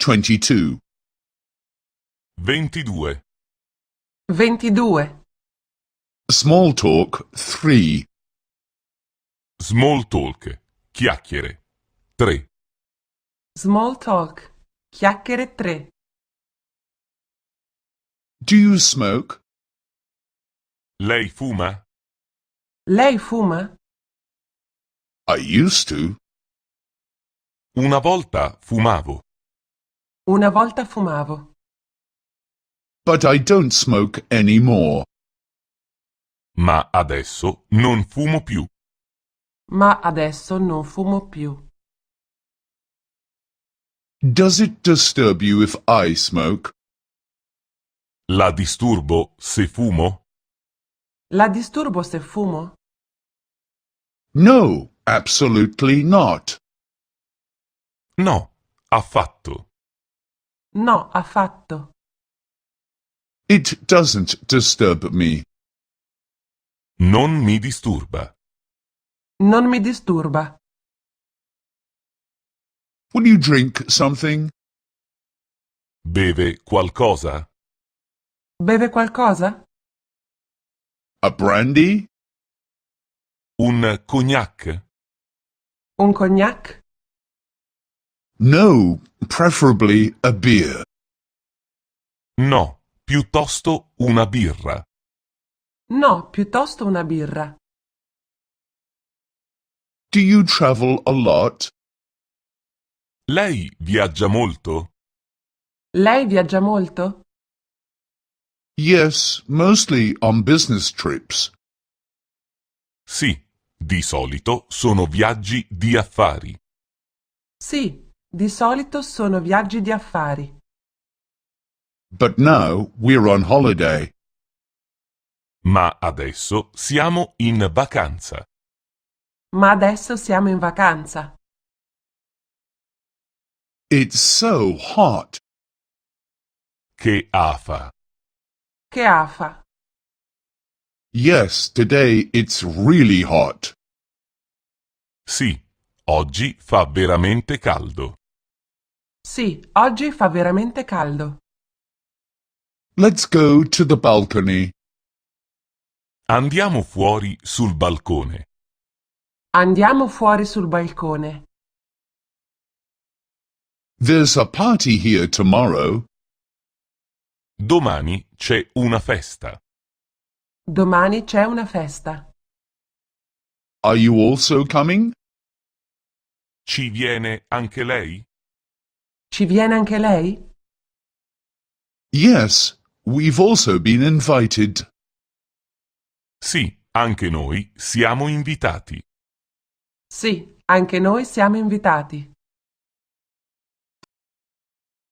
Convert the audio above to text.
22. 22. 22. Small talk 3. Small talk, chiacchiere. 3. Small talk. Chiacchiere 3. Do you smoke? Lei fuma? Lei fuma? I used to. Una volta fumavo, Una volta fumavo, But I don't smoke anymore. ma adesso non fumo più. ma adesso non fumo più. Does it disturb you if I smoke? La disturbo se fumo? La disturbo se fumo? No, absolutely not. No, affatto. No, affatto. It doesn't disturb me. Non mi disturba. Non mi disturba. Will you drink something? Beve qualcosa? Beve qualcosa? A brandy? Un cognac? Un cognac? No, preferably a beer. No, piuttosto una birra. No, piuttosto una birra. Do you travel a lot? Lei viaggia molto? Lei viaggia molto? Yes, mostly on business trips. Sì, di solito sono viaggi di affari. Sì, di solito sono viaggi di affari. But now we're on holiday. Ma adesso siamo in vacanza. Ma adesso siamo in vacanza. It's so hot. Che afa. Che afa. Yes, today it's really hot. Sì, oggi fa veramente caldo. Sì, oggi fa veramente caldo. Let's go to the balcony. Andiamo fuori sul balcone. Andiamo fuori sul balcone. There's a party here tomorrow. Domani c'è una festa. Domani c'è una festa. Are you also coming? Ci viene anche lei? Ci viene anche lei? Yes, we've also been invited. Sì, anche noi siamo invitati. Sì, anche noi siamo invitati.